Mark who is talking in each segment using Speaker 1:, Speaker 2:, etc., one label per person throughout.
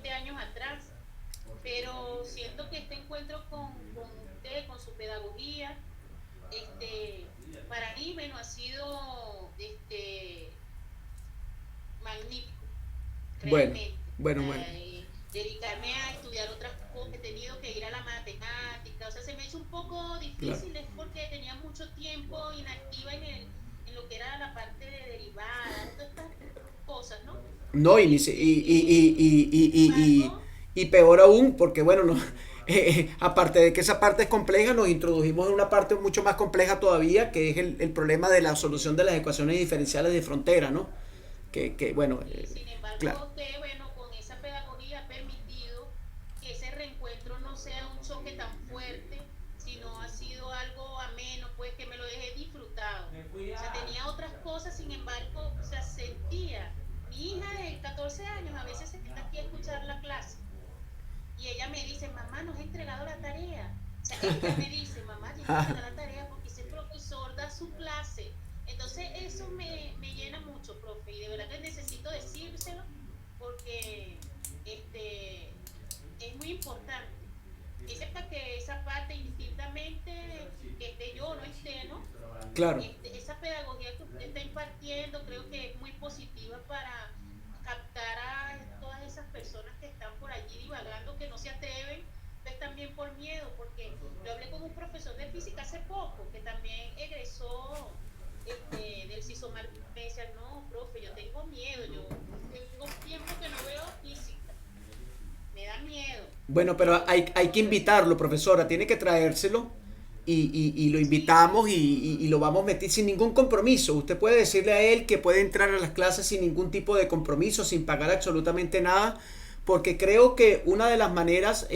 Speaker 1: 20 años atrás, pero siento que este encuentro con usted, con su pedagogía, para mí, bueno, ha sido magnífico,
Speaker 2: Bueno,
Speaker 1: realmente. O
Speaker 2: bueno, bueno.
Speaker 1: sea, dedicarme a estudiar otras cosas, he tenido que ir a la matemática, o sea, se me hizo un poco
Speaker 2: Claro.
Speaker 1: difícil, es porque tenía mucho tiempo inactiva en lo que era la parte de derivadas, todas estas cosas, ¿no?
Speaker 2: No,
Speaker 1: Sin embargo,
Speaker 2: y peor aún, porque bueno, no, aparte de que esa parte es compleja, nos introdujimos en una parte mucho más compleja todavía, que es el problema de la solución de las ecuaciones diferenciales de frontera, ¿no? Que bueno,
Speaker 1: y sin
Speaker 2: claro.
Speaker 1: embargo, usted, bueno, con esa pedagogía ha permitido que ese reencuentro no sea un choque tan fuerte, sino ha sido algo ameno, pues que me lo dejé disfrutado. O sea, tenía otras cosas, sin embargo, o sea, sentía. Mi hija de 14 años a veces se sienta aquí a escuchar la clase y ella me dice, mamá, nos has entregado la tarea. O sea, ella me dice, mamá, tienes que entregar la tarea porque ese profesor da su clase. Entonces, eso me llena mucho, profe, y de verdad que necesito decírselo porque es muy importante. Que sepa que esa parte, indistintamente que esté yo o no esté, ¿no?
Speaker 2: Claro.
Speaker 1: Esa pedagogía que usted está impartiendo creo que es muy positiva para captar a todas esas personas que están por allí divagando, que no se atreven, pues también por miedo, porque yo hablé con un profesor de física hace poco, que también egresó del CISOMAR, me decía, no, profe, yo tengo miedo, yo tengo tiempo que no veo física, me da miedo.
Speaker 2: Bueno, pero hay que
Speaker 1: Entonces,
Speaker 2: invitarlo, profesora, tiene que traérselo y lo
Speaker 1: sí,
Speaker 2: invitamos
Speaker 1: sí,
Speaker 2: y lo vamos a meter sin ningún compromiso. Usted puede decirle a él que puede entrar a las clases sin ningún tipo de compromiso, sin pagar absolutamente nada, porque creo que una de las maneras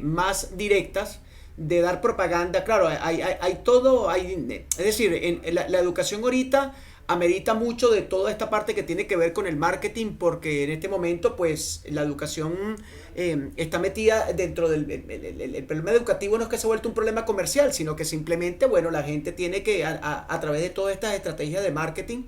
Speaker 2: más directas de dar propaganda, claro, hay todo, es decir, la educación ahorita amerita mucho de toda esta parte que tiene que ver con el marketing, porque en este momento pues la educación está metida dentro del el problema educativo. No es que se ha vuelto un problema comercial, sino que simplemente, bueno, la gente tiene que a través de todas estas estrategias de marketing,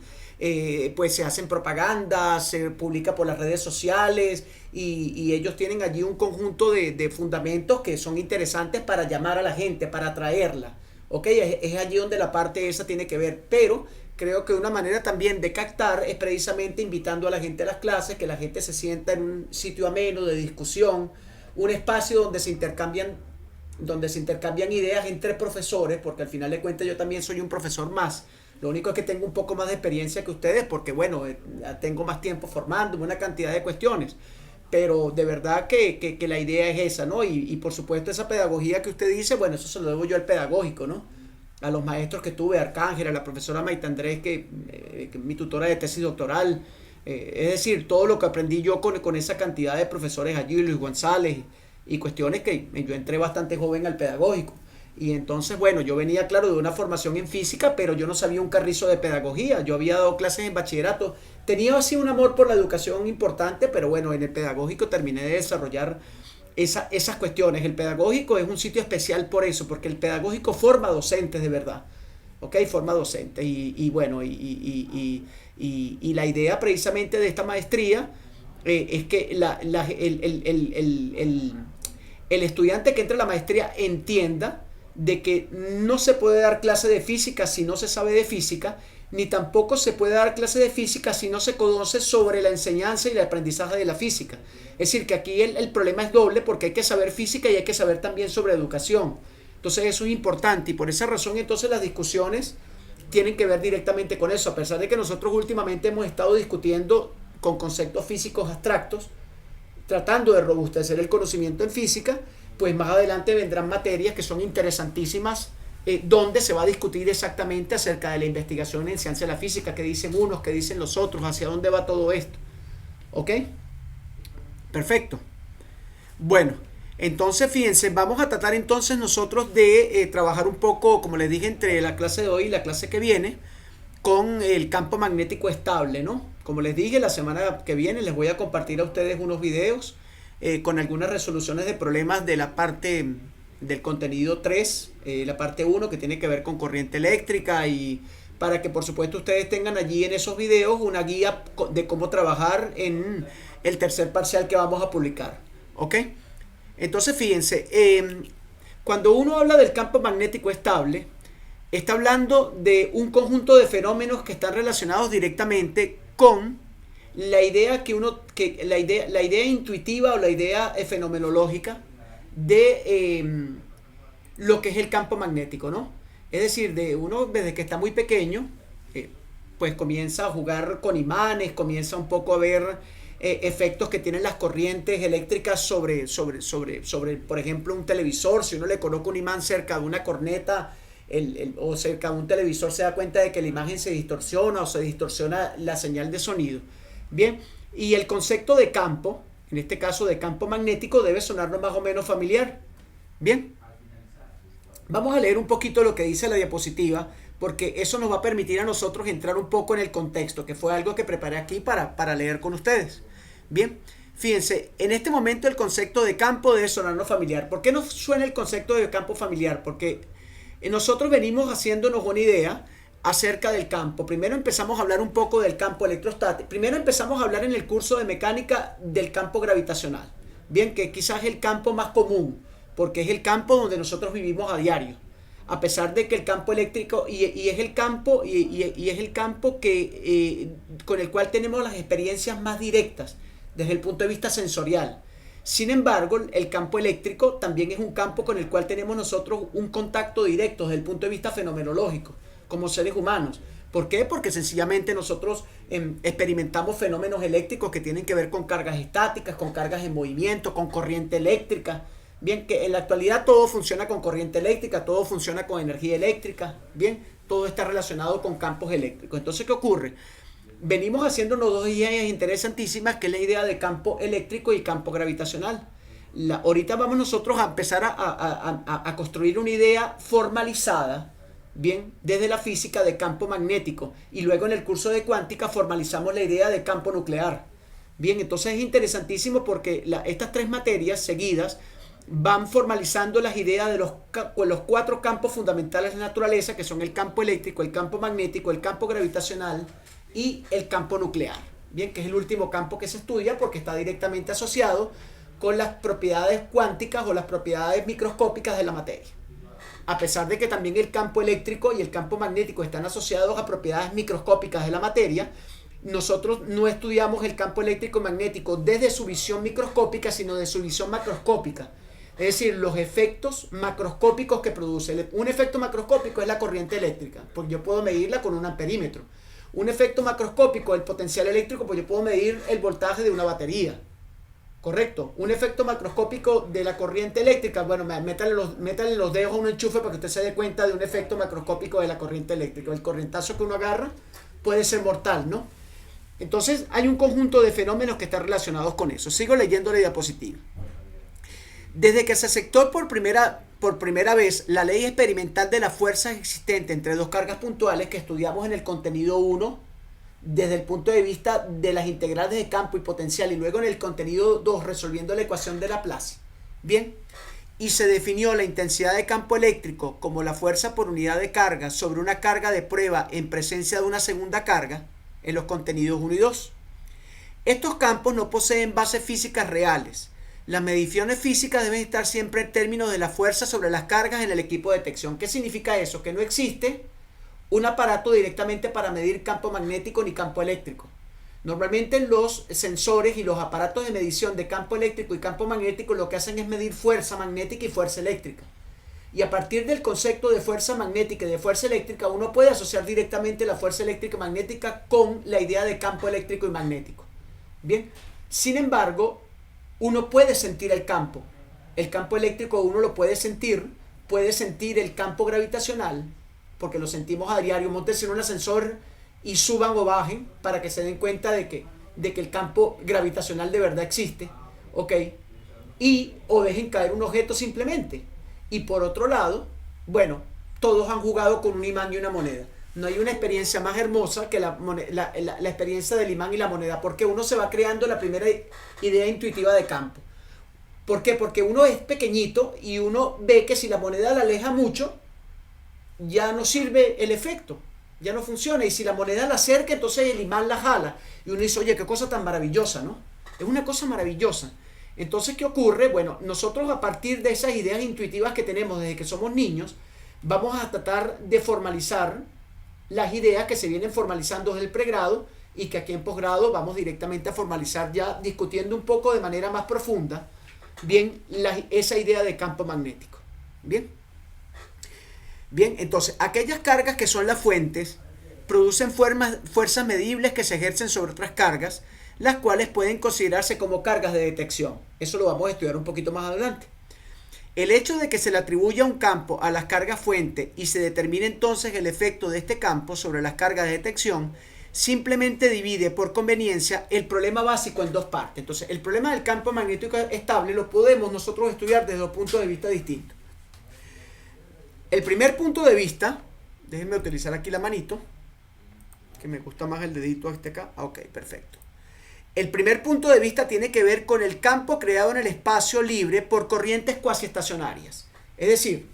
Speaker 2: pues se hacen propaganda, se publica por las redes sociales y ellos tienen allí un conjunto de fundamentos que son interesantes para llamar a la gente, para atraerla. ¿Ok? Es allí donde la parte esa tiene que ver, pero creo que una manera también de captar es precisamente invitando a la gente a las clases, que la gente se sienta en un sitio ameno de discusión, un espacio donde se intercambian ideas entre profesores, porque al final de cuentas yo también soy un profesor más. Lo único es que tengo un poco más de experiencia que ustedes, porque bueno, tengo más tiempo formándome, una cantidad de cuestiones. Pero de verdad que la idea es esa, ¿no? Y por supuesto esa pedagogía que usted dice, bueno, eso se lo debo yo al pedagógico, ¿no? A los maestros que tuve, Arcángel, a la profesora Maite Andrés, que es mi tutora de tesis doctoral. Es decir, todo lo que aprendí yo con esa cantidad de profesores allí, Luis González, y cuestiones que yo entré bastante joven al pedagógico. Y entonces, bueno, yo venía, claro, de una formación en física, pero yo no sabía un carrizo de pedagogía. Yo había dado clases en bachillerato. Tenía así un amor por la educación importante, pero bueno, en el pedagógico terminé de desarrollar esas cuestiones. El pedagógico es un sitio especial por eso, porque el pedagógico forma docentes de verdad. ¿Ok? Forma docentes. Y bueno, y la idea precisamente de esta maestría es que el estudiante que entre a la maestría entienda de que no se puede dar clase de física si no se sabe de física, ni tampoco se puede dar clase de física si no se conoce sobre la enseñanza y el aprendizaje de la física. Es decir, que aquí el problema es doble, porque hay que saber física y hay que saber también sobre educación. Entonces eso es importante y por esa razón entonces las discusiones tienen que ver directamente con eso, a pesar de que nosotros últimamente hemos estado discutiendo con conceptos físicos abstractos, tratando de robustecer el conocimiento en física, pues más adelante vendrán materias que son interesantísimas, donde se va a discutir exactamente acerca de la investigación en ciencia de la física, qué dicen unos, qué dicen los otros, hacia dónde va todo esto. ¿Ok? Perfecto. Bueno, entonces fíjense, vamos a tratar entonces nosotros de trabajar un poco, como les dije, entre la clase de hoy y la clase que viene, con el campo magnético estable, ¿no? Como les dije, la semana que viene les voy a compartir a ustedes unos videos con algunas resoluciones de problemas de la parte del contenido 3, la parte uno que tiene que ver con corriente eléctrica y para que por supuesto ustedes tengan allí en esos videos una guía de cómo trabajar en el tercer parcial que vamos a publicar. ¿Ok? Entonces fíjense, cuando uno habla del campo magnético estable, está hablando de un conjunto de fenómenos que están relacionados directamente con la idea la idea intuitiva o la idea fenomenológica de lo que es el campo magnético, ¿no? Es decir, de uno desde que está muy pequeño, pues comienza a jugar con imanes, comienza un poco a ver efectos que tienen las corrientes eléctricas sobre, por ejemplo, un televisor. Si uno le coloca un imán cerca de una corneta o cerca de un televisor, se da cuenta de que la imagen se distorsiona o se distorsiona la señal de sonido. Bien, y el concepto de campo, en este caso de campo magnético, debe sonarnos más o menos familiar. Bien, vamos a leer un poquito lo que dice la diapositiva, porque eso nos va a permitir a nosotros entrar un poco en el contexto, que fue algo que preparé aquí para leer con ustedes. Bien, fíjense, en este momento el concepto de campo debe sonarnos familiar. ¿Por qué nos suena el concepto de campo familiar? Porque nosotros venimos haciéndonos una idea acerca del campo. Primero empezamos a hablar un poco del campo electrostático. Primero empezamos a hablar en el curso de mecánica del campo gravitacional. Bien, que quizás es el campo más común, porque es el campo donde nosotros vivimos a diario. A pesar de que el campo eléctrico, y es el campo que, con el cual tenemos las experiencias más directas desde el punto de vista sensorial. Sin embargo, el campo eléctrico también es un campo con el cual tenemos nosotros un contacto directo desde el punto de vista fenomenológico, como seres humanos. ¿Por qué? Porque sencillamente nosotros experimentamos fenómenos eléctricos que tienen que ver con cargas estáticas, con cargas en movimiento, con corriente eléctrica. Bien, que en la actualidad todo funciona con corriente eléctrica, todo funciona con energía eléctrica. Bien, todo está relacionado con campos eléctricos. Entonces, ¿qué ocurre? Venimos haciéndonos dos ideas interesantísimas, que es la idea de campo eléctrico y campo gravitacional. Ahorita vamos nosotros a empezar a construir una idea formalizada, bien, desde la física de campo magnético, y luego en el curso de cuántica formalizamos la idea de campo nuclear. Bien, entonces es interesantísimo porque estas tres materias seguidas van formalizando las ideas de los 4 campos fundamentales de la naturaleza, que son el campo eléctrico, el campo magnético, el campo gravitacional y el campo nuclear. Bien, que es el último campo que se estudia porque está directamente asociado con las propiedades cuánticas o las propiedades microscópicas de la materia. A pesar de que también el campo eléctrico y el campo magnético están asociados a propiedades microscópicas de la materia, nosotros no estudiamos el campo eléctrico y magnético desde su visión microscópica, sino de su visión macroscópica. Es decir, los efectos macroscópicos que produce. Un efecto macroscópico es la corriente eléctrica, pues yo puedo medirla con un amperímetro. Un efecto macroscópico, el potencial eléctrico, pues yo puedo medir el voltaje de una batería. ¿Correcto? Un efecto macroscópico de la corriente eléctrica, bueno, métale los dedos a un enchufe para que usted se dé cuenta de un efecto macroscópico de la corriente eléctrica. El corrientazo que uno agarra puede ser mortal, ¿no? Entonces, hay un conjunto de fenómenos que están relacionados con eso. Sigo leyendo la diapositiva. Desde que se aceptó por primera vez la ley experimental de las fuerzas existentes entre dos cargas puntuales que estudiamos en el contenido 1, desde el punto de vista de las integrales de campo y potencial, y luego en el contenido 2 resolviendo la ecuación de Laplace. Bien, y se definió la intensidad de campo eléctrico como la fuerza por unidad de carga sobre una carga de prueba en presencia de una segunda carga en los contenidos 1 y 2. Estos campos no poseen bases físicas reales. Las mediciones físicas deben estar siempre en términos de la fuerza sobre las cargas en el equipo de detección. ¿Qué significa eso? Que no existe un aparato directamente para medir campo magnético ni campo eléctrico. Normalmente los sensores y los aparatos de medición de campo eléctrico y campo magnético lo que hacen es medir fuerza magnética y fuerza eléctrica. Y a partir del concepto de fuerza magnética y de fuerza eléctrica, uno puede asociar directamente la fuerza eléctrica y magnética con la idea de campo eléctrico y magnético. Bien, sin embargo, uno puede sentir el campo. El campo eléctrico uno lo puede sentir el campo gravitacional, porque lo sentimos a diario. Móntense en un ascensor y suban o bajen para que se den cuenta de que el campo gravitacional de verdad existe, ¿ok? O dejen caer un objeto simplemente. Y por otro lado, bueno, todos han jugado con un imán y una moneda. No hay una experiencia más hermosa que la experiencia del imán y la moneda, porque uno se va creando la primera idea intuitiva de campo. ¿Por qué? Porque uno es pequeñito y uno ve que si la moneda la aleja mucho, ya no sirve el efecto. ya no funciona. Y si la moneda la acerca, entonces el imán la jala. Y uno dice, oye, qué cosa tan maravillosa, ¿no? Es una cosa maravillosa. Entonces, ¿qué ocurre? Bueno, nosotros a partir de esas ideas intuitivas que tenemos desde que somos niños, vamos a tratar de formalizar las ideas que se vienen formalizando desde el pregrado y que aquí en posgrado vamos directamente a formalizar ya discutiendo un poco de manera más profunda, bien, esa idea de campo magnético. Bien. Bien, entonces, aquellas cargas que son las fuentes producen fuerzas medibles que se ejercen sobre otras cargas, las cuales pueden considerarse como cargas de detección. Eso lo vamos a estudiar un poquito más adelante. El hecho de que se le atribuya un campo a las cargas fuente y se determine entonces el efecto de este campo sobre las cargas de detección, simplemente divide por conveniencia el problema básico en dos partes. Entonces, el problema del campo magnético estable lo podemos nosotros estudiar desde dos puntos de vista distintos. El primer punto de vista, déjenme utilizar aquí la manito, que me gusta más el dedito este acá. Ok, perfecto. El primer punto de vista tiene que ver con el campo creado en el espacio libre por corrientes cuasiestacionarias. Es decir,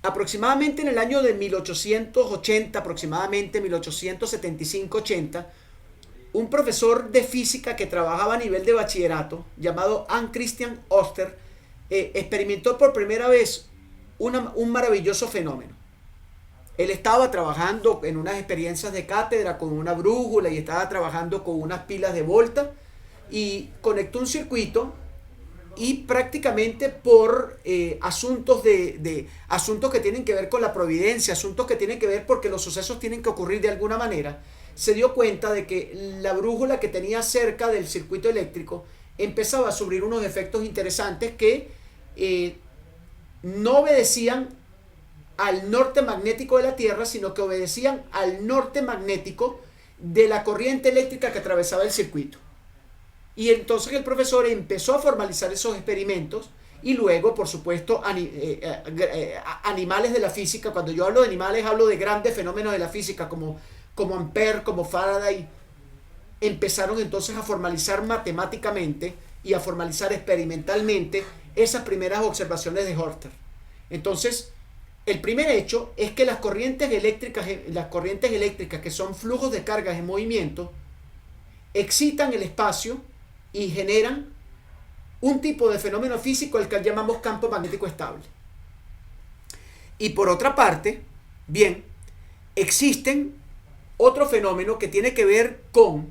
Speaker 2: aproximadamente en el año de 1880, aproximadamente 1875-80, un profesor de física que trabajaba a nivel de bachillerato, llamado Hans Christian Oster, experimentó por primera vez un maravilloso fenómeno. Él estaba trabajando en unas experiencias de cátedra con una brújula y estaba trabajando con unas pilas de Volta y conectó un circuito y prácticamente por asuntos asuntos que tienen que ver con la providencia, asuntos que tienen que ver porque los sucesos tienen que ocurrir de alguna manera, se dio cuenta de que la brújula que tenía cerca del circuito eléctrico empezaba a sufrir unos efectos interesantes que no obedecían al norte magnético de la Tierra, sino que obedecían al norte magnético de la corriente eléctrica que atravesaba el circuito. Y entonces el profesor empezó a formalizar esos experimentos y luego, por supuesto, animales de la física. Cuando yo hablo de animales, hablo de grandes fenómenos de la física como Ampère, como Faraday. Empezaron entonces a formalizar matemáticamente y a formalizar experimentalmente esas primeras observaciones de Oster. Entonces, el primer hecho es que las corrientes eléctricas que son flujos de cargas en movimiento excitan el espacio y generan un tipo de fenómeno físico al que llamamos campo magnético estable. Y por otra parte, bien, existen otro fenómeno que tiene que ver con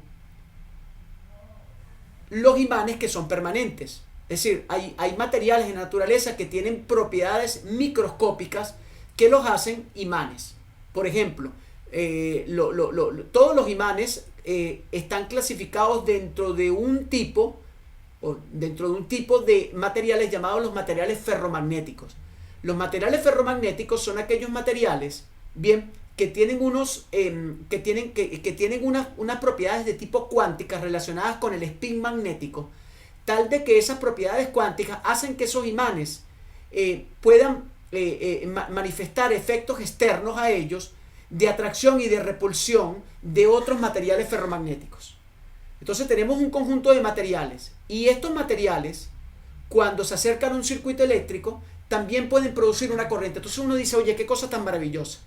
Speaker 2: los imanes que son permanentes. Es decir, hay materiales en la naturaleza que tienen propiedades microscópicas que los hacen imanes. Por ejemplo, todos los imanes están clasificados dentro de un tipo de materiales llamados los materiales ferromagnéticos. Los materiales ferromagnéticos son aquellos materiales, bien, que tienen unas propiedades de tipo cuánticas relacionadas con el spin magnético, tal de que esas propiedades cuánticas hacen que esos imanes puedan manifestar efectos externos a ellos de atracción y de repulsión de otros materiales ferromagnéticos. Entonces tenemos un conjunto de materiales y estos materiales, cuando se acercan a un circuito eléctrico, también pueden producir una corriente. Entonces uno dice, oye, qué cosa tan maravillosa.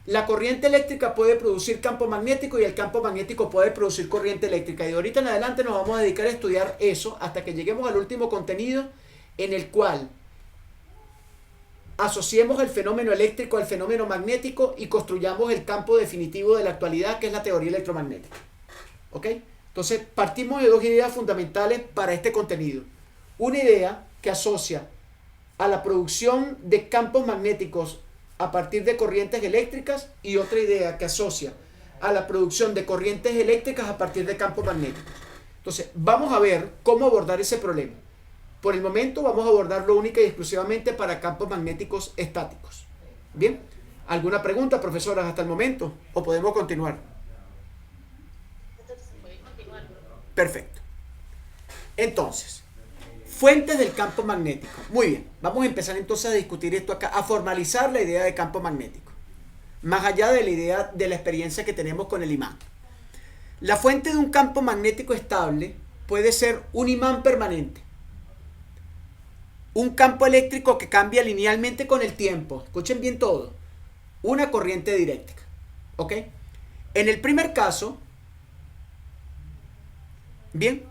Speaker 2: La corriente eléctrica puede producir campo magnético y el campo magnético puede producir corriente eléctrica. Y de ahorita en adelante nos vamos a dedicar a estudiar eso hasta que lleguemos al último contenido en el cual asociemos el fenómeno eléctrico al fenómeno magnético y construyamos el campo definitivo de la actualidad, que es la teoría electromagnética. ¿Ok? Entonces partimos de dos ideas fundamentales para este contenido. Una idea que asocia a la producción de campos magnéticos a partir de corrientes eléctricas y otra idea que asocia a la producción de corrientes eléctricas a partir de campos magnéticos. Entonces, vamos a ver cómo abordar ese problema. Por el momento vamos a abordarlo única y exclusivamente para campos magnéticos estáticos. ¿Bien? ¿Alguna pregunta, profesoras, hasta el momento? ¿O podemos continuar? Perfecto. Entonces, fuentes del campo magnético. Muy bien, vamos a empezar entonces a discutir esto acá, a formalizar la idea de campo magnético, más allá de la idea de la experiencia que tenemos con el imán. La fuente de un campo magnético estable puede ser un imán permanente, un campo eléctrico que cambia linealmente con el tiempo. Escuchen bien todo. una corriente directa. ¿Ok? En el primer caso, bien,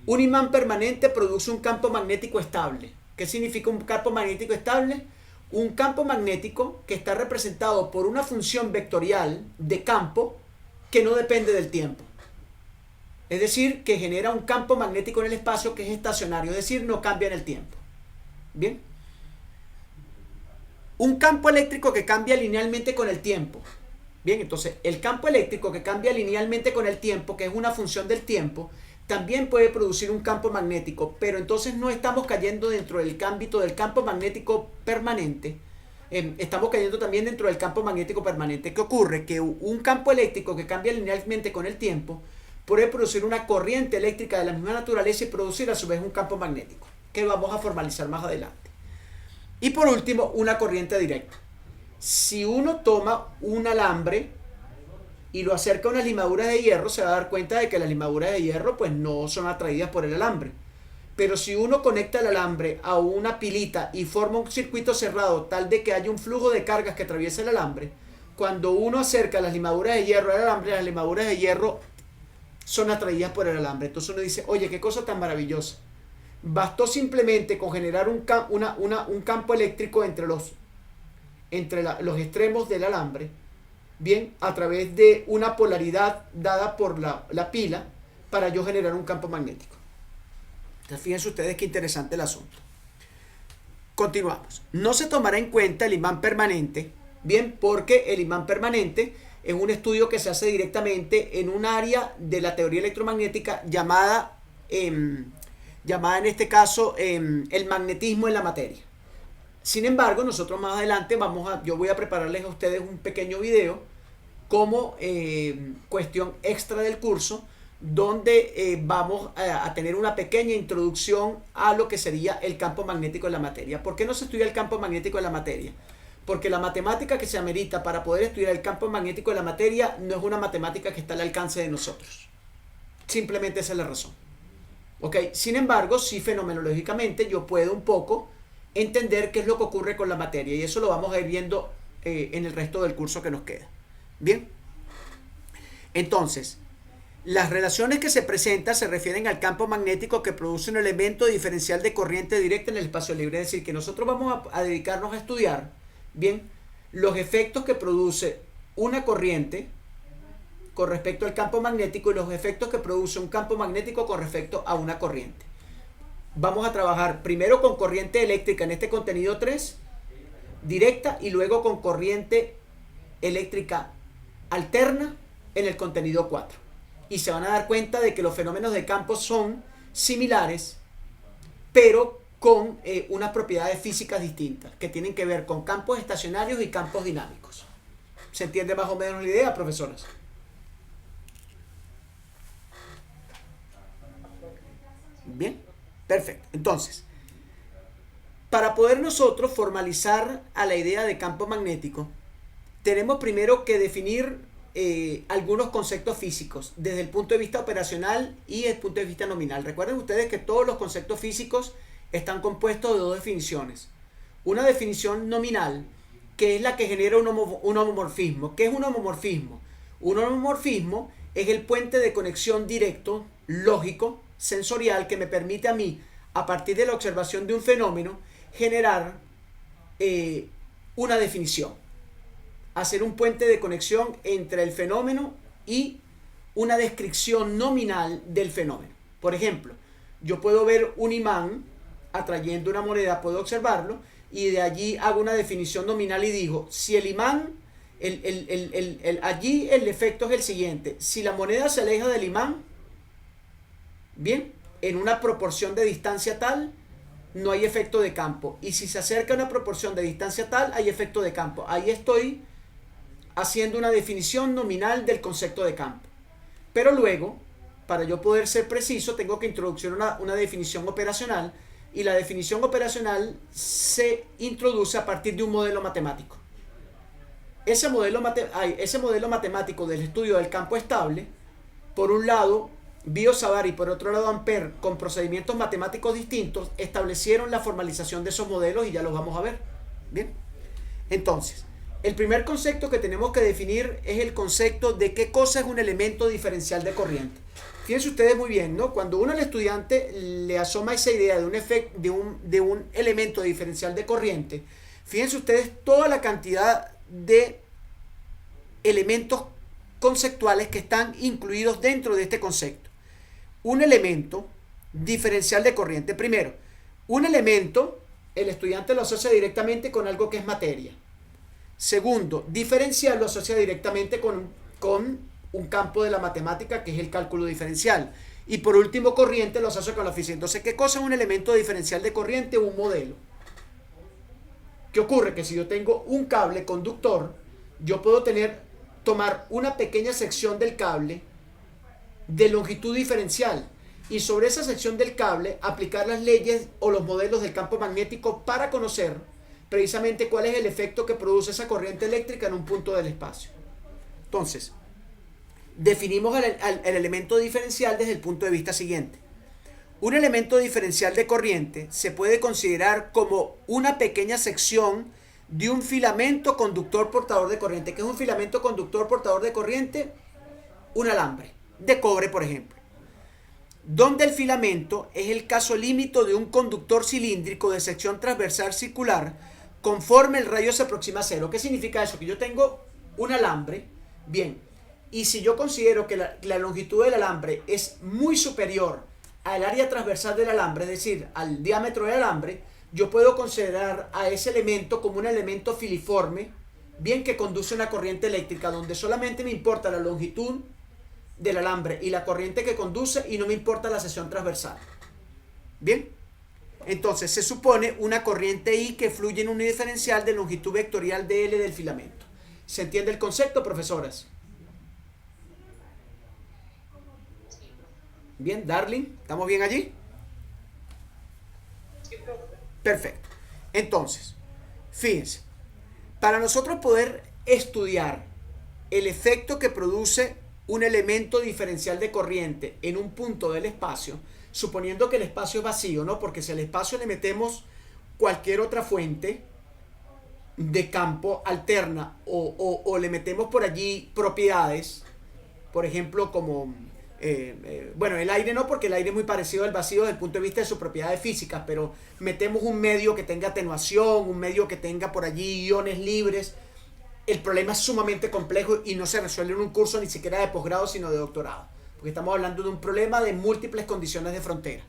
Speaker 2: un imán permanente produce un campo magnético estable. ¿Qué significa un campo magnético estable? Un campo magnético que está representado por una función vectorial de campo que no depende del tiempo. Es decir, que genera un campo magnético en el espacio que es estacionario, es decir, no cambia en el tiempo. Bien. Un campo eléctrico que cambia linealmente con el tiempo. Bien, entonces el campo eléctrico que cambia linealmente con el tiempo, que es una función del tiempo, también puede producir un campo magnético, pero entonces no estamos cayendo dentro del ámbito del campo magnético permanente. Estamos cayendo también dentro del campo magnético permanente. ¿Qué ocurre? Que un campo eléctrico que cambia linealmente con el tiempo puede producir una corriente eléctrica de la misma naturaleza y producir a su vez un campo magnético, que vamos a formalizar más adelante. Y por último, una corriente directa. Si uno toma un alambre y lo acerca a unas limaduras de hierro, se va a dar cuenta de que las limaduras de hierro pues no son atraídas por el alambre. Pero si uno conecta el alambre a una pilita y forma un circuito cerrado tal de que haya un flujo de cargas que atraviesa el alambre, cuando uno acerca las limaduras de hierro al alambre, las limaduras de hierro son atraídas por el alambre. Entonces uno dice, oye, qué cosa tan maravillosa. Bastó simplemente con generar un campo eléctrico entre los extremos del alambre, bien, a través de una polaridad dada por la pila, para yo generar un campo magnético. Entonces, fíjense ustedes qué interesante el asunto. Continuamos. No se tomará en cuenta el imán permanente, bien, porque el imán permanente es un estudio que se hace directamente en un área de la teoría electromagnética llamada en este caso el magnetismo en la materia. Sin embargo, nosotros más adelante yo voy a prepararles a ustedes un pequeño video como cuestión extra del curso, donde vamos a tener una pequeña introducción a lo que sería el campo magnético en la materia. ¿Por qué no se estudia el campo magnético en la materia? Porque la matemática que se amerita para poder estudiar el campo magnético en la materia no es una matemática que está al alcance de nosotros. Simplemente esa es la razón. ¿Ok? Sin embargo, sí, fenomenológicamente yo puedo un poco entender qué es lo que ocurre con la materia, y eso lo vamos a ir viendo en el resto del curso que nos queda. Bien. Entonces, las relaciones que se presentan se refieren al campo magnético que produce un elemento diferencial de corriente directa en el espacio libre. Es decir, que nosotros vamos a dedicarnos a estudiar, bien, los efectos que produce una corriente con respecto al campo magnético y los efectos que produce un campo magnético con respecto a una corriente. Vamos a trabajar primero con corriente eléctrica en este contenido 3, directa, y luego con corriente eléctrica alterna en el contenido 4. Y se van a dar cuenta de que los fenómenos de campo son similares, pero con unas propiedades físicas distintas, que tienen que ver con campos estacionarios y campos dinámicos. ¿Se entiende más o menos la idea, profesoras? Bien, perfecto. Entonces, para poder nosotros formalizar a la idea de campo magnético, tenemos primero que definir algunos conceptos físicos desde el punto de vista operacional y desde el punto de vista nominal. Recuerden ustedes que todos los conceptos físicos están compuestos de dos definiciones. Una definición nominal, que es la que genera un homomorfismo. ¿Qué es un homomorfismo? Un homomorfismo es el puente de conexión directo, lógico, sensorial, que me permite a mí, a partir de la observación de un fenómeno, generar una definición. Hacer un puente de conexión entre el fenómeno y una descripción nominal del fenómeno. Por ejemplo, yo puedo ver un imán atrayendo una moneda, puedo observarlo, y de allí hago una definición nominal y digo, si el imán, allí el efecto es el siguiente: si la moneda se aleja del imán, bien, en una proporción de distancia tal, no hay efecto de campo, y si se acerca a una proporción de distancia tal, hay efecto de campo. Ahí estoy haciendo una definición nominal del concepto de campo. Pero luego, para yo poder ser preciso, tengo que introducir una definición operacional, y la definición operacional se introduce a partir de un modelo matemático. Ese modelo matemático del estudio del campo estable, por un lado Biot-Savart y por otro lado Ampère, con procedimientos matemáticos distintos, establecieron la formalización de esos modelos, y ya los vamos a ver. Bien, entonces, El primer concepto que tenemos que definir es el concepto de qué cosa es un elemento diferencial de corriente. Fíjense ustedes muy bien, ¿no? Cuando uno al estudiante le asoma esa idea de un elemento diferencial de corriente, fíjense ustedes toda la cantidad de elementos conceptuales que están incluidos dentro de este concepto. Un elemento diferencial de corriente. Primero, un elemento, el estudiante lo asocia directamente con algo que es materia. Segundo, diferencial lo asocia directamente con un campo de la matemática que es el cálculo diferencial. Y por último, corriente lo asocia con la física. Entonces, ¿qué cosa es un elemento diferencial de corriente? Un modelo. ¿Qué ocurre? Que si yo tengo un cable conductor, yo puedo tomar una pequeña sección del cable de longitud diferencial y sobre esa sección del cable aplicar las leyes o los modelos del campo magnético para conocer precisamente cuál es el efecto que produce esa corriente eléctrica en un punto del espacio. Entonces, definimos el elemento diferencial desde el punto de vista siguiente. Un elemento diferencial de corriente se puede considerar como una pequeña sección de un filamento conductor portador de corriente. ¿Qué es un filamento conductor portador de corriente? Un alambre de cobre, por ejemplo, donde el filamento es el caso límite de un conductor cilíndrico de sección transversal circular conforme el radio se aproxima a cero. ¿Qué significa eso? Que yo tengo un alambre, bien, y si yo considero que la longitud del alambre es muy superior al área transversal del alambre, es decir, al diámetro del alambre, yo puedo considerar a ese elemento como un elemento filiforme, bien, que conduce una corriente eléctrica, donde solamente me importa la longitud del alambre y la corriente que conduce y no me importa la sección transversal. Bien, entonces se supone una corriente I que fluye en un diferencial de longitud vectorial dl del filamento. ¿Se entiende el concepto, profesoras? Bien, Darling, ¿estamos bien allí? Perfecto. Entonces, fíjense, para nosotros poder estudiar el efecto que produce un elemento diferencial de corriente en un punto del espacio, suponiendo que el espacio es vacío, ¿no? Porque si al espacio le metemos cualquier otra fuente de campo alterna o le metemos por allí propiedades, por ejemplo, como bueno, el aire no, porque el aire es muy parecido al vacío desde el punto de vista de sus propiedades físicas, pero metemos un medio que tenga atenuación, un medio que tenga por allí iones libres, el problema es sumamente complejo y no se resuelve en un curso ni siquiera de posgrado, sino de doctorado, porque estamos hablando de un problema de múltiples condiciones de frontera.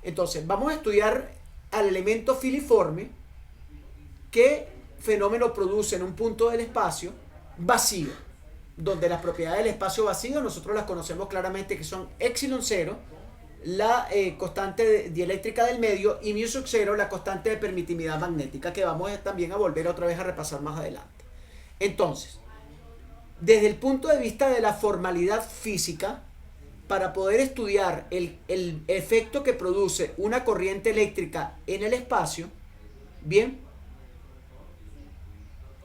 Speaker 2: Entonces, vamos a estudiar al elemento filiforme, qué fenómeno produce en un punto del espacio vacío, donde las propiedades del espacio vacío nosotros las conocemos claramente, que son epsilon 0, la constante dieléctrica del medio, y mu sub 0, la constante de permitividad magnética, que vamos también a volver otra vez a repasar más adelante. Entonces, desde el punto de vista de la formalidad física, para poder estudiar el efecto que produce una corriente eléctrica en el espacio, bien,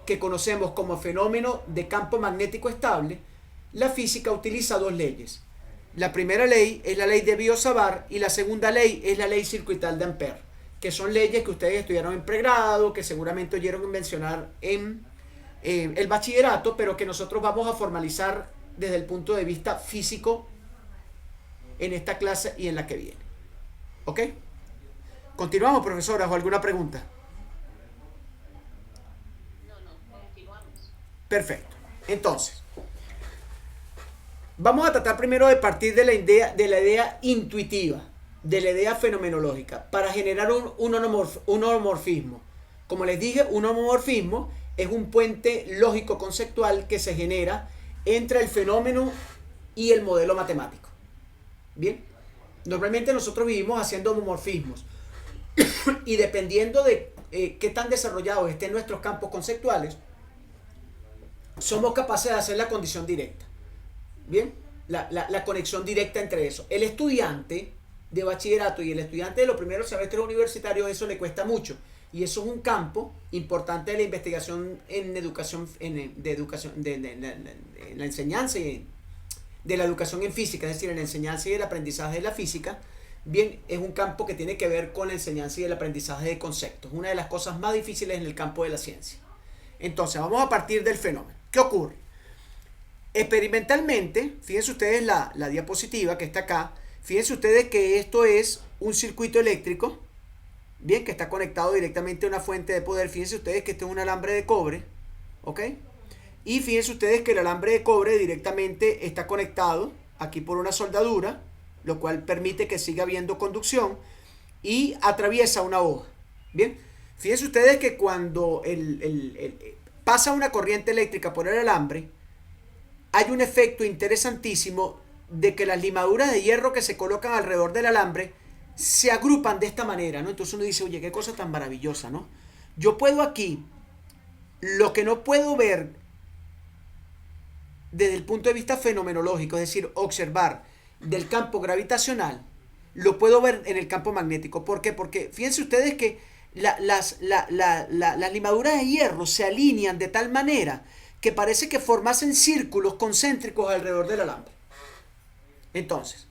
Speaker 2: que conocemos como fenómeno de campo magnético estable, la física utiliza dos leyes. La primera ley es la ley de Biot-Savart y la segunda ley es la ley circuital de Ampère, que son leyes que ustedes estudiaron en pregrado, que seguramente oyeron mencionar en el bachillerato, pero que nosotros vamos a formalizar desde el punto de vista físico en esta clase y en la que viene. ¿Ok? ¿Continuamos, profesoras, o alguna pregunta? Perfecto. Entonces, vamos a tratar primero de partir de la idea intuitiva, de la idea fenomenológica, para generar un homomorfismo. Como les dije, un homomorfismo es un puente lógico conceptual que se genera entre el fenómeno y el modelo matemático. Bien, normalmente nosotros vivimos haciendo homomorfismos y dependiendo de qué tan desarrollados estén nuestros campos conceptuales, somos capaces de hacer la condición directa. Bien, la conexión directa entre eso. El estudiante de bachillerato y el estudiante de los primeros semestres universitarios, eso le cuesta mucho. Y eso es un campo importante de la investigación en educación, en la enseñanza y de la educación en física, es decir, en la enseñanza y el aprendizaje de la física. Bien, es un campo que tiene que ver con la enseñanza y el aprendizaje de conceptos, una de las cosas más difíciles en el campo de la ciencia. Entonces, vamos a partir del fenómeno. ¿Qué ocurre? Experimentalmente, fíjense ustedes la diapositiva que está acá. Fíjense ustedes que esto es un circuito eléctrico, bien, que está conectado directamente a una fuente de poder. Fíjense ustedes que este es un alambre de cobre, ¿ok? Y fíjense ustedes que el alambre de cobre directamente está conectado aquí por una soldadura, lo cual permite que siga habiendo conducción y atraviesa una hoja. Bien, fíjense ustedes que cuando pasa una corriente eléctrica por el alambre, hay un efecto interesantísimo de que las limaduras de hierro que se colocan alrededor del alambre se agrupan de esta manera, ¿no? Entonces uno dice, oye, qué cosa tan maravillosa, ¿no? Yo puedo aquí, lo que no puedo ver desde el punto de vista fenomenológico, es decir, observar del campo gravitacional, lo puedo ver en el campo magnético. ¿Por qué? Porque fíjense ustedes que las limaduras de hierro se alinean de tal manera que parece que formasen círculos concéntricos alrededor del alambre. Entonces,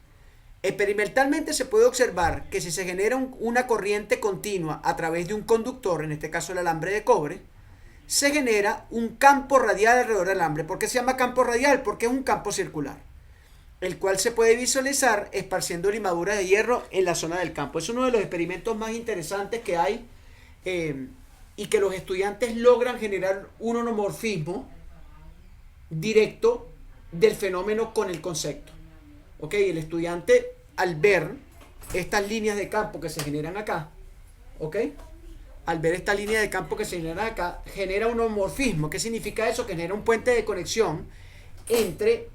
Speaker 2: experimentalmente se puede observar que si se genera una corriente continua a través de un conductor, en este caso el alambre de cobre, se genera un campo radial alrededor del alambre. ¿Por qué se llama campo radial? Porque es un campo circular, el cual se puede visualizar esparciendo limaduras de hierro en la zona del campo. Es uno de los experimentos más interesantes que hay y que los estudiantes logran generar un homomorfismo directo del fenómeno con el concepto. ¿Ok? El estudiante, al ver estas líneas de campo que se generan acá, ¿ok? Al ver esta línea de campo que se genera acá, genera un homomorfismo. ¿Qué significa eso? Que genera un puente de conexión entre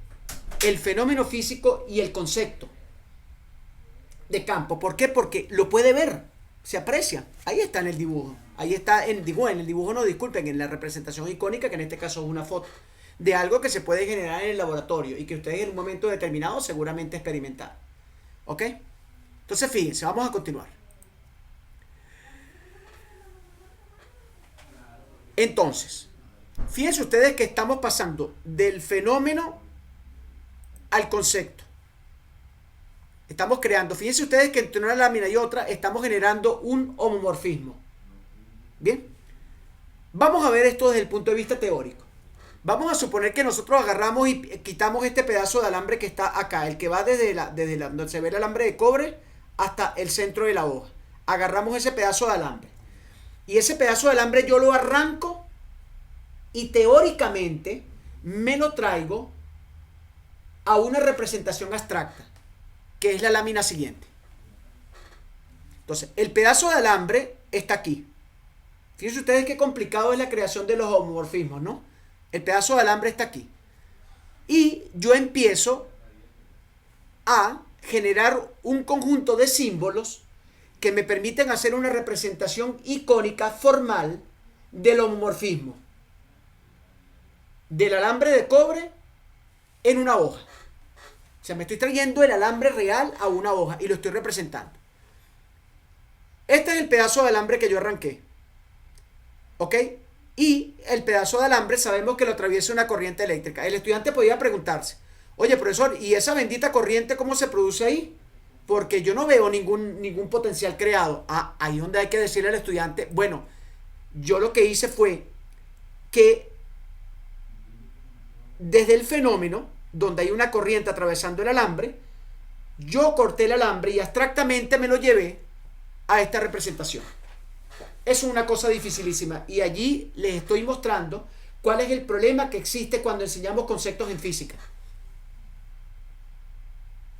Speaker 2: el fenómeno físico y el concepto de campo. ¿Por qué? Porque lo puede ver, se aprecia. Ahí está en el dibujo. Ahí está en el dibujo, no, disculpen, en la representación icónica, que en este caso es una foto de algo que se puede generar en el laboratorio y que ustedes en un momento determinado seguramente experimentaron. ¿Ok? Entonces fíjense, vamos a continuar. Entonces, fíjense ustedes que estamos pasando del fenómeno al concepto. Estamos creando, fíjense ustedes que entre una lámina y otra estamos generando un homomorfismo. Bien, vamos a ver esto desde el punto de vista teórico. Vamos a suponer que nosotros agarramos y quitamos este pedazo de alambre que está acá, el que va desde donde se ve el alambre de cobre hasta el centro de la hoja. Agarramos ese pedazo de alambre. Y ese pedazo de alambre yo lo arranco y teóricamente me lo traigo a una representación abstracta, que es la lámina siguiente. Entonces, el pedazo de alambre está aquí. Fíjense ustedes qué complicado es la creación de los homomorfismos, ¿no? El pedazo de alambre está aquí. Y yo empiezo a generar un conjunto de símbolos que me permiten hacer una representación icónica formal del homomorfismo del alambre de cobre en una hoja. O sea, me estoy trayendo el alambre real a una hoja y lo estoy representando. Este es el pedazo de alambre que yo arranqué. ¿Ok? Y el pedazo de alambre sabemos que lo atraviesa una corriente eléctrica. El estudiante podía preguntarse, oye, profesor, ¿y esa bendita corriente cómo se produce ahí? Porque yo no veo ningún potencial creado. Ah, ahí es donde hay que decirle al estudiante, bueno, yo lo que hice fue que desde el fenómeno, donde hay una corriente atravesando el alambre, yo corté el alambre y abstractamente me lo llevé a esta representación. Es una cosa dificilísima y allí les estoy mostrando cuál es el problema que existe cuando enseñamos conceptos en física.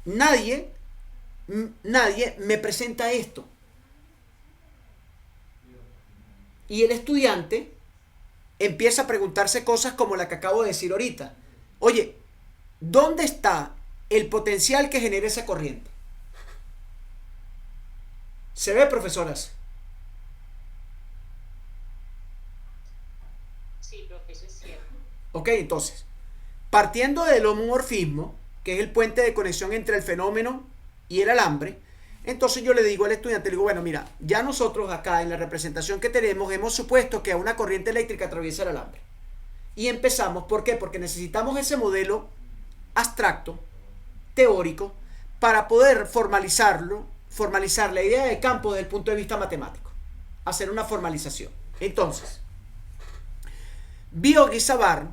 Speaker 2: Nadie me presenta esto. Y el estudiante empieza a preguntarse cosas como la que acabo de decir ahorita. Oye, ¿dónde está el potencial que genera esa corriente? ¿Se ve, profesoras?
Speaker 1: Sí, profesor, es cierto.
Speaker 2: Ok, entonces, partiendo del homomorfismo, que es el puente de conexión entre el fenómeno y el alambre, entonces yo le digo al estudiante, le digo, bueno, mira, ya nosotros acá en la representación que tenemos hemos supuesto que una corriente eléctrica atraviesa el alambre. Y empezamos, ¿por qué? Porque necesitamos ese modelo abstracto, teórico, para poder formalizar la idea de campo desde el punto de vista matemático. Hacer una formalización. Entonces, Biot y Savart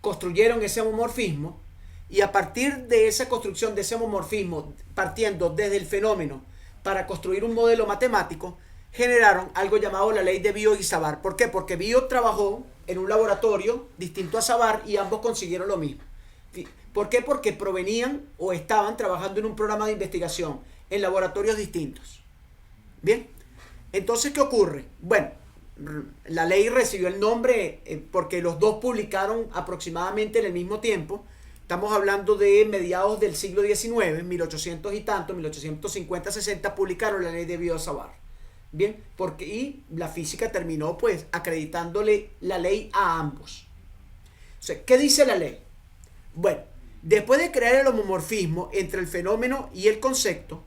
Speaker 2: construyeron ese homomorfismo, y a partir de esa construcción de ese homomorfismo, partiendo desde el fenómeno para construir un modelo matemático, generaron algo llamado la ley de Biot y Savart. ¿Por qué? Porque Biot trabajó en un laboratorio distinto a Savart y ambos consiguieron lo mismo. ¿Por qué? Porque provenían o estaban trabajando en un programa de investigación en laboratorios distintos. Bien, entonces, ¿qué ocurre? Bueno, la ley recibió el nombre porque los dos publicaron aproximadamente en el mismo tiempo. Estamos hablando de mediados del siglo XIX, 1800 y tanto, 1850-60, publicaron la ley de Biot-Savart. Bien, y la física terminó pues acreditándole la ley a ambos. O sea, ¿qué dice la ley? Bueno, después de crear el homomorfismo entre el fenómeno y el concepto,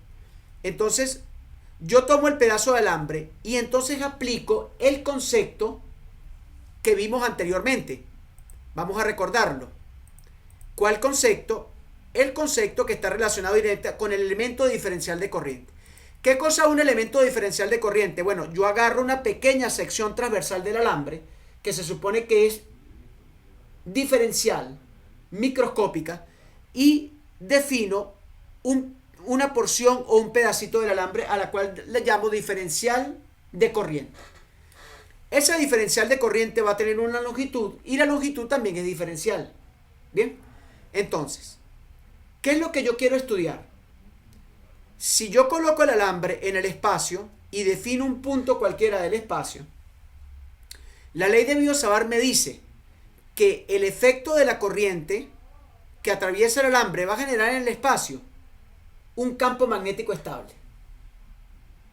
Speaker 2: entonces yo tomo el pedazo de alambre y entonces aplico el concepto que vimos anteriormente. Vamos a recordarlo. ¿Cuál concepto? El concepto que está relacionado directamente con el elemento diferencial de corriente. ¿Qué cosa es un elemento diferencial de corriente? Bueno, yo agarro una pequeña sección transversal del alambre que se supone que es diferencial, microscópica, y defino una porción o un pedacito del alambre a la cual le llamo diferencial de corriente. Ese diferencial de corriente va a tener una longitud y la longitud también es diferencial. Bien, entonces, ¿qué es lo que yo quiero estudiar? Si yo coloco el alambre en el espacio y defino un punto cualquiera del espacio, la ley de Biot-Savart me dice que el efecto de la corriente que atraviesa el alambre va a generar en el espacio un campo magnético estable.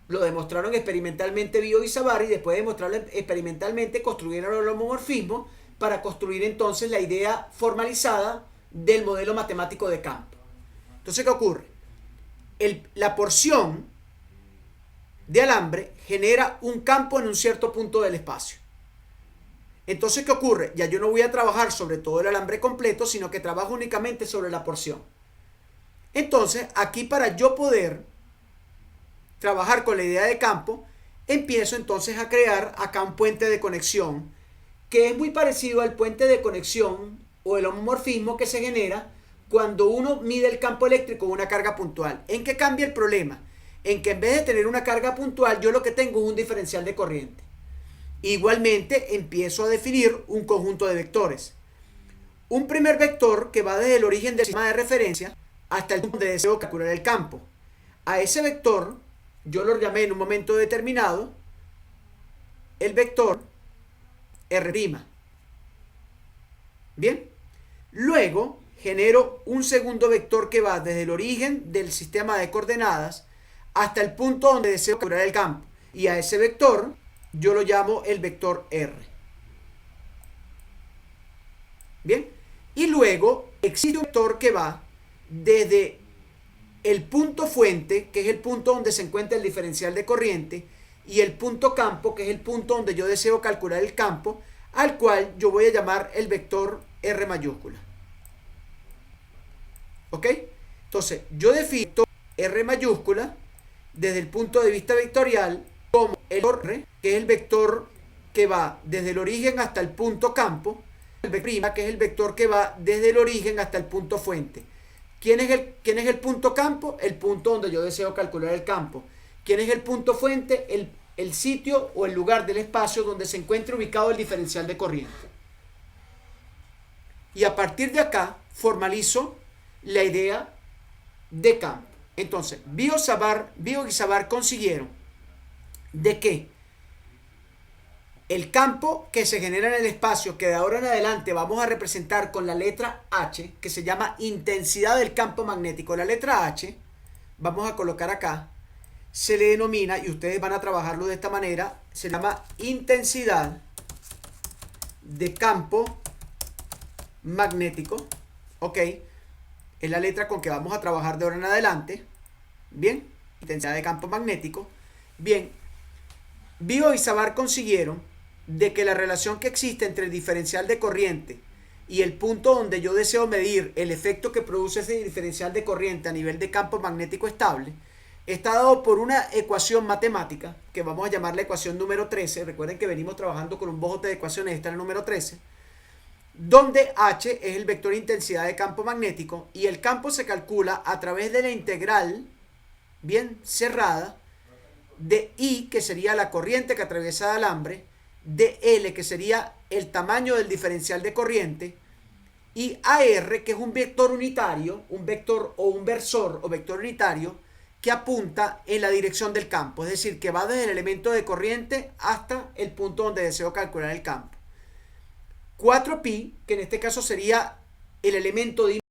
Speaker 2: Lo demostraron experimentalmente Biot y Savart, y después de demostrarlo experimentalmente construyeron el homomorfismo para construir entonces la idea formalizada del modelo matemático de campo. Entonces, ¿qué ocurre? La porción de alambre genera un campo en un cierto punto del espacio. Entonces, ¿qué ocurre? Ya yo no voy a trabajar sobre todo el alambre completo, sino que trabajo únicamente sobre la porción. Entonces, aquí, para yo poder trabajar con la idea de campo, empiezo entonces a crear acá un puente de conexión que es muy parecido al puente de conexión o el homomorfismo que se genera cuando uno mide el campo eléctrico con una carga puntual. ¿En qué cambia el problema? En que en vez de tener una carga puntual, yo lo que tengo es un diferencial de corriente. Igualmente, empiezo a definir un conjunto de vectores. Un primer vector que va desde el origen del sistema de referencia hasta el punto donde deseo calcular el campo. A ese vector, yo lo llamé en un momento determinado el vector R'. Bien, luego genero un segundo vector que va desde el origen del sistema de coordenadas hasta el punto donde deseo calcular el campo. Y a ese vector yo lo llamo el vector R. Bien, y luego existe un vector que va desde el punto fuente, que es el punto donde se encuentra el diferencial de corriente, y el punto campo, que es el punto donde yo deseo calcular el campo, al cual yo voy a llamar el vector R mayúscula. ¿Ok? Entonces, yo defino R mayúscula desde el punto de vista vectorial como el R, que es el vector que va desde el origen hasta el punto campo, el vector, que es el vector que va desde el origen hasta el punto fuente. ¿Quién es el punto campo? El punto donde yo deseo calcular el campo. ¿Quién es el punto fuente? El sitio o el lugar del espacio donde se encuentra ubicado el diferencial de corriente. Y a partir de acá formalizo la idea de campo. Entonces, Biot y Savart consiguieron de que el campo que se genera en el espacio, que de ahora en adelante vamos a representar con la letra H, que se llama intensidad del campo magnético. La letra H, vamos a colocar acá, se le denomina, y ustedes van a trabajarlo de esta manera, se llama intensidad de campo magnético. Ok, es la letra con que vamos a trabajar de ahora en adelante. Bien, intensidad de campo magnético. Bien, Biot y Savart consiguieron de que la relación que existe entre el diferencial de corriente y el punto donde yo deseo medir el efecto que produce ese diferencial de corriente a nivel de campo magnético estable está dado por una ecuación matemática que vamos a llamar la ecuación número 13. Recuerden que venimos trabajando con un bojote de ecuaciones, esta es la número 13. donde H es el vector de intensidad de campo magnético y el campo se calcula a través de la integral bien cerrada de I, que sería la corriente que atraviesa el alambre, de L, que sería el tamaño del diferencial de corriente, y AR, que es un vector unitario, un vector o un versor o vector unitario que apunta en la dirección del campo, es decir, que va desde el elemento de corriente hasta el punto donde deseo calcular el campo. 4pi, que en este caso sería el elemento de